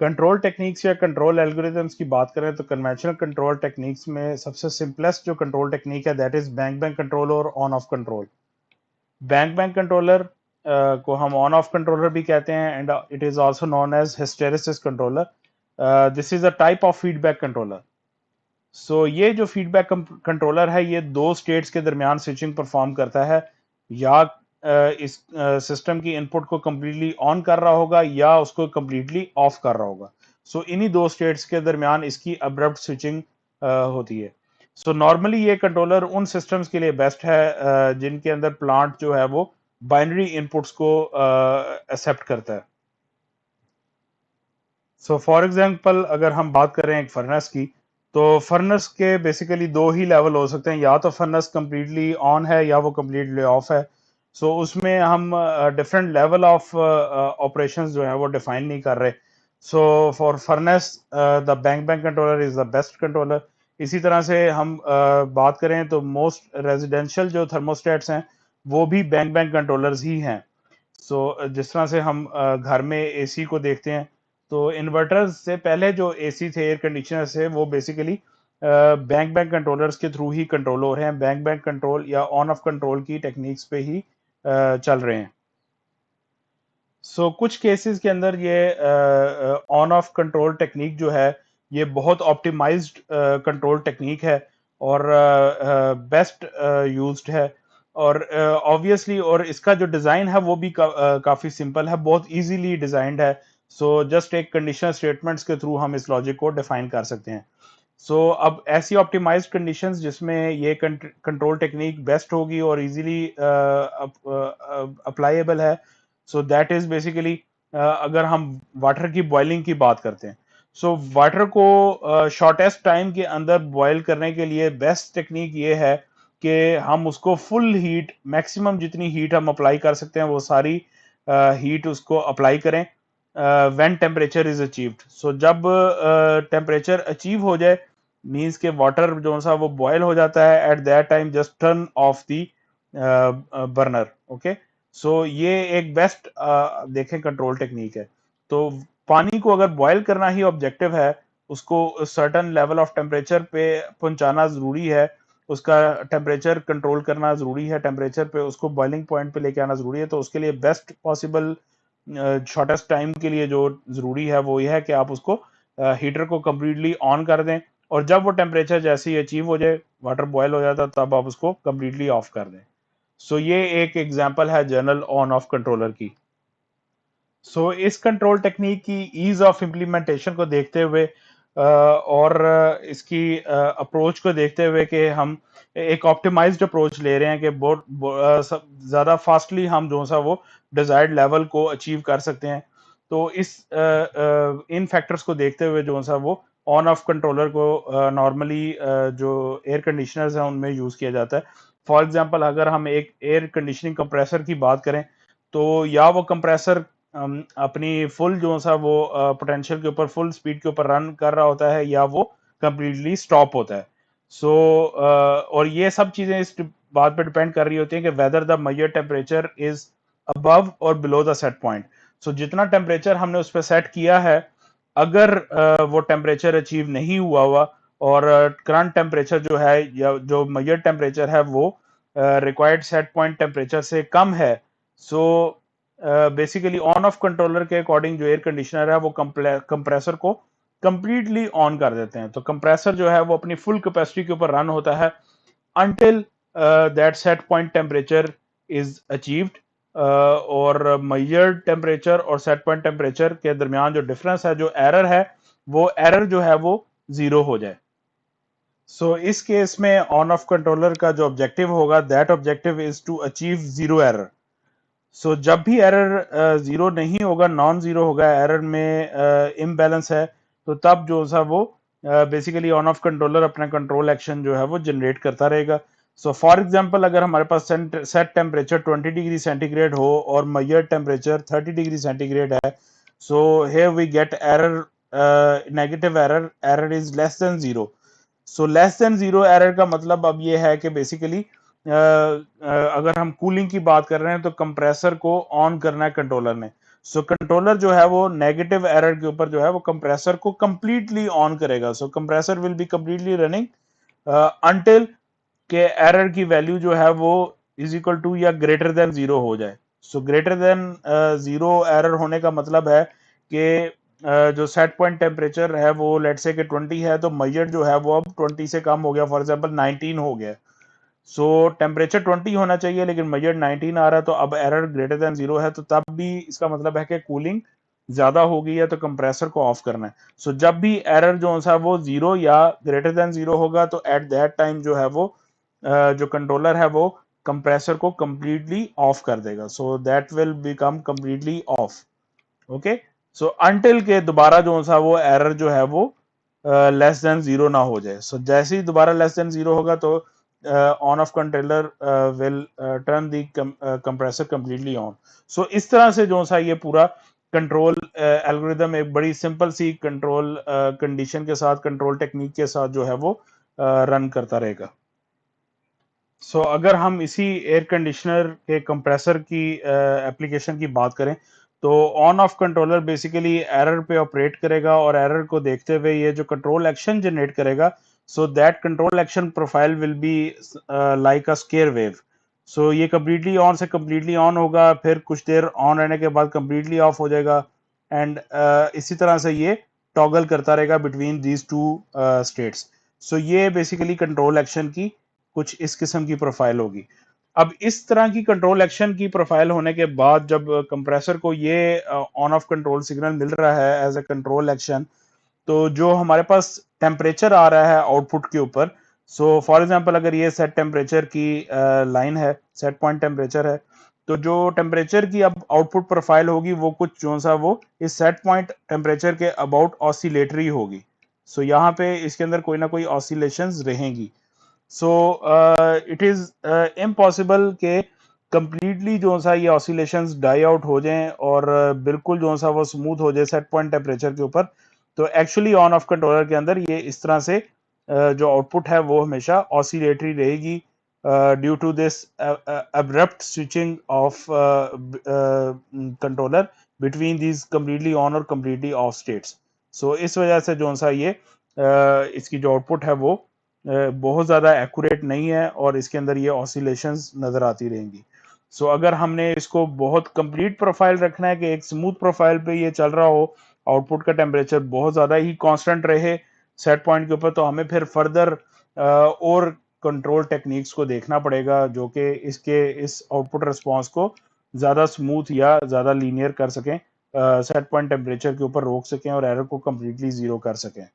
Control techniques या control algorithms की बात करें तो कन्वेंशनल कंट्रोल टेक्निक्स में सबसे सिंपलेस्ट जो कंट्रोल टेक्निक है that is bang bang control or on off control. Bang bang controller को हम ऑन ऑफ कंट्रोलर भी कहते हैं and it is also known as hysteresis controller. This is a type of feedback controller. So ये जो feedback controller है ये दो स्टेट्स के दरमियान स्विचिंग परफॉर्म करता है, या इस सिस्टम की इनपुट को कंप्लीटली ऑन कर रहा होगा या उसको कंप्लीटली ऑफ कर रहा होगा। सो इन्हीं दो स्टेट्स के दरमियान इसकी अब्रप्ट स्विचिंग होती है। सो नॉर्मली ये कंट्रोलर उन सिस्टम्स के लिए बेस्ट है जिनके अंदर प्लांट जो है वो बाइनरी इनपुट्स को एक्सेप्ट करता है। सो फॉर एग्जांपल अगर हम बात करें एक फर्नेस की, तो फर्नेस के बेसिकली दो ही लेवल हो सकते हैं, या तो फर्नेस कंप्लीटली ऑन है या वो कंप्लीटली ऑफ है। सो उसमें हम डिफरेंट लेवल ऑफ ऑपरेशंस जो है वो डिफाइन नहीं कर रहे। So for furnace the bank bang controller is the best controller. इसी तरह से हम बात करें तो मोस्ट रेजिडेंशियल जो थर्मोस्टेट्स हैं वो भी बैंक बैंक कंट्रोलर्स ही हैं। सो जिस तरह से हम घर में एसी को देखते हैं, तो इन्वर्टर्स से पहले जो एसी थे, एयर कंडीशनर थे, वो बेसिकली बैंक बैंक कंट्रोलर्स के थ्रू ही कंट्रोल हो रहे हैं, बैंक बैंक कंट्रोल या ऑन ऑफ कंट्रोल की टेक्निक्स पे ही चल रहे हैं। सो कुछ केसेस के अंदर ये ऑन ऑफ कंट्रोल टेक्निक जो है ये बहुत ऑप्टिमाइज्ड कंट्रोल टेक्निक है और बेस्ट यूज्ड है। और ऑब्वियसली और इसका जो डिज़ाइन है वो भी काफ़ी सिंपल है, बहुत इजीली डिज़ाइंड है। सो जस्ट एक कंडीशनल स्टेटमेंट्स के थ्रू हम इस लॉजिक को डिफाइन कर सकते हैं। सो अब ऐसी ऑप्टिमाइज्ड कंडीशंस जिसमें ये कंट्रोल टेक्निक बेस्ट होगी और इजीली अप्लाइएबल है, सो दैट इज बेसिकली अगर हम वाटर की बॉइलिंग की बात करते हैं, सो वाटर को शॉर्टेस्ट टाइम के अंदर बॉयल करने के लिए बेस्ट टेक्निक ये है कि हम उसको फुल हीट, मैक्सिमम जितनी हीट हम अप्लाई कर सकते हैं वो सारी हीट उसको अप्लाई करें व्हेन टेम्परेचर इज अचीव्ड। सो जब टेम्परेचर अचीव हो जाए मींस के वाटर जो सा वो बॉयल हो जाता है, at that time just turn off the burner. Okay, so ये एक बेस्ट देखें कंट्रोल टेक्निक है। तो पानी को अगर बॉयल करना ही ऑब्जेक्टिव है, उसको सर्टन लेवल ऑफ टेम्परेचर पे पहुंचाना जरूरी है, उसका टेम्परेचर कंट्रोल करना जरूरी है, टेम्परेचर पे उसको बॉइलिंग पॉइंट पे लेके आना जरूरी है। तो उसके लिए बेस्ट पॉसिबल शॉर्टेस्ट टाइम के लिए जो जरूरी है वो ये है कि आप उसको हीटर को कंप्लीटली ऑन कर दें, और जब वो टेम्परेचर जैसे ही अचीव हो जाए, वाटर बॉयल हो जाता, तब आप उसको कंप्लीटली ऑफ कर दें। सो ये एक एग्जांपल है जनरल ऑन ऑफ कंट्रोलर की। सो इस कंट्रोल टेक्निक की ईज ऑफ इम्प्लीमेंटेशन को देखते हुए और इसकी अप्रोच को देखते हुए कि हम एक ऑप्टिमाइज्ड अप्रोच ले रहे हैं कि बहुत ज़्यादा फास्टली हम जो सा वो डिजायर्ड लेवल को अचीव कर सकते हैं। तो इस इन फैक्टर्स को देखते हुए जो सा वो ऑन ऑफ कंट्रोलर को नॉर्मली जो एयर कंडीशनर्स हैं उनमें यूज़ किया जाता है। फॉर एग्जांपल अगर हम एक एयर कंडीशनिंग कंप्रेसर की बात करें, तो या वो कंप्रेसर अपनी फुल जो सा वो पोटेंशियल के ऊपर फुल स्पीड के ऊपर रन कर रहा होता है, या वो कंप्लीटली स्टॉप होता है। सो और ये सब चीजें इस बात पे डिपेंड कर रही होती हैं कि whether the measure temperature is above और below the set point. So जितना टेम्परेचर हमने उस पर सेट किया है, अगर वो टेम्परेचर अचीव नहीं हुआ और करंट टेम्परेचर जो है या जो मेजर टेम्परेचर है वो रिक्वायर्ड सेट पॉइंट टेम्परेचर से कम है, so basically on off controller के अकॉर्डिंग जो एयर कंडीशनर है वो कंप्रेसर को कंप्लीटली ऑन कर देते हैं। तो कंप्रेसर जो है वो अपनी फुल कैपेसिटी के ऊपर रन होता है until that set point temperature is achieved, और measured टेम्परेचर और सेट पॉइंट टेम्परेचर के दरमियान जो डिफरेंस है, जो एरर है, वो एरर जो है वो जीरो हो जाए। सो इस केस में ऑन ऑफ कंट्रोलर का जो ऑब्जेक्टिव होगा, that objective is to achieve zero error. So जब भी एरर जीरो नहीं होगा, नॉन जीरो होगा, एरर में इम्बैलेंस है, तो तब जो सा वो बेसिकली ऑन ऑफ कंट्रोलर अपना कंट्रोल एक्शन जो है वो जनरेट करता रहेगा। सो फॉर एग्जांपल अगर हमारे पास सेट टेम्परेचर 20 डिग्री सेंटीग्रेड हो और मेजर टेम्परेचर 30 डिग्री सेंटीग्रेड है, so here we get error, negative error, error is less than zero. So less than zero error का मतलब अब ये है कि बेसिकली अगर हम कूलिंग की बात कर रहे हैं तो कंप्रेसर को ऑन करना है कंट्रोलर ने। सो कंट्रोलर जो है वो नेगेटिव एरर के ऊपर जो है वो कंप्रेसर को कंप्लीटली ऑन करेगा। So compressor will be completely running until के एरर की वैल्यू जो है वो इज इक्वल टू या ग्रेटर देन जीरो हो जाए। So greater than zero error होने का मतलब है कि जो सेट पॉइंट टेम्परेचर है वो लेट से कि 20 है, तो मेजर जो है वो अब 20 से कम हो गया, फॉर एग्जांपल 19 हो गया। सो टेम्परेचर 20 होना चाहिए लेकिन मेजर 19 आ रहा है, तो अब एरर ग्रेटर देन जीरो है, तो तब भी इसका मतलब है कि कूलिंग ज्यादा हो गई है, तो कंप्रेसर को ऑफ करना है। सो जब भी एरर जो सा वो जीरो या ग्रेटर देन जीरो होगा, तो एट दैट टाइम जो है वो जो कंट्रोलर है वो कंप्रेसर को कंप्लीटली ऑफ कर देगा। So that will become completely off. Okay, so until के दोबारा जो सा वो एरर जो है वो लेस देन जीरो ना हो जाए। सो जैसे ही दोबारा लेस देन जीरो होगा, तो on off controller will turn the compressor completely on. So इस तरह से जो सा ये पूरा कंट्रोल एल्गोरिदम एक बड़ी सिंपल सी कंट्रोल कंडीशन के साथ, कंट्रोल टेक्निक के साथ जो है वो रन करता रहेगा। सो अगर हम इसी एयर कंडीशनर के कंप्रेसर की एप्लीकेशन की बात करें, तो on off controller basically error पे ऑपरेट करेगा और एरर को देखते हुए ये जो कंट्रोल एक्शन जनरेट करेगा, so that control action profile will be like a square wave. So ये कम्प्लीटली ऑन से कम्प्लीटली ऑन होगा, फिर कुछ देर ऑन रहने के बाद कम्प्लीटली ऑफ हो जाएगा, एंड इसी तरह से ये टॉगल करता रहेगा बिटवीन दीज टू स्टेट्स। सो ये बेसिकली कंट्रोल एक्शन की कुछ इस किस्म की प्रोफाइल होगी। अब इस तरह की कंट्रोल एक्शन की प्रोफाइल होने के बाद जब कंप्रेसर को ये ऑन ऑफ कंट्रोल सिग्नल मिल रहा है एज ए कंट्रोल एक्शन, तो जो हमारे पास टेम्परेचर आ रहा है आउटपुट के ऊपर, सो फॉर एग्जांपल अगर ये सेट टेम्परेचर की लाइन है, सेट पॉइंट टेम्परेचर है, तो जो टेम्परेचर की अब आउटपुट प्रोफाइल होगी वो कुछ जो सा वो इस सेट पॉइंट टेम्परेचर के अबाउट ऑसिलेटरी होगी। सो यहाँ पे इसके अंदर कोई ना कोई ऑसिलेशंस रहेंगी। सो इट इज इम्पॉसिबल के कंप्लीटली जो सा ये ऑसिलेशंस डाई आउट हो जाएं और बिल्कुल जो सा वो स्मूथ हो जाए सेट पॉइंट टेम्परेचर के ऊपर। तो एक्चुअली ऑन ऑफ कंट्रोलर के अंदर ये इस तरह से जो आउटपुट है वो हमेशा ऑसिलेटरी रहेगी due to this abrupt switching of controller between these completely on और कम्प्लीटली ऑफ स्टेट्स। सो इस वजह से जो सा ये इसकी जो आउटपुट है वो बहुत ज़्यादा एक्यूरेट नहीं है और इसके अंदर ये ऑसिलेशंस नज़र आती रहेंगी। सो अगर हमने इसको बहुत कंप्लीट प्रोफाइल रखना है कि एक स्मूथ प्रोफाइल पे ये चल रहा हो, आउटपुट का टेम्परेचर बहुत ज़्यादा ही कांस्टेंट रहे सेट पॉइंट के ऊपर, तो हमें फिर फर्दर और कंट्रोल टेक्निक्स को देखना पड़ेगा जो कि इसके इस आउटपुट रिस्पॉन्स को ज़्यादा स्मूथ या ज़्यादा लीनियर कर सकें, सेट पॉइंट टेम्परेचर के ऊपर रोक सकें और एरर को कम्प्लीटली ज़ीरो कर सकें।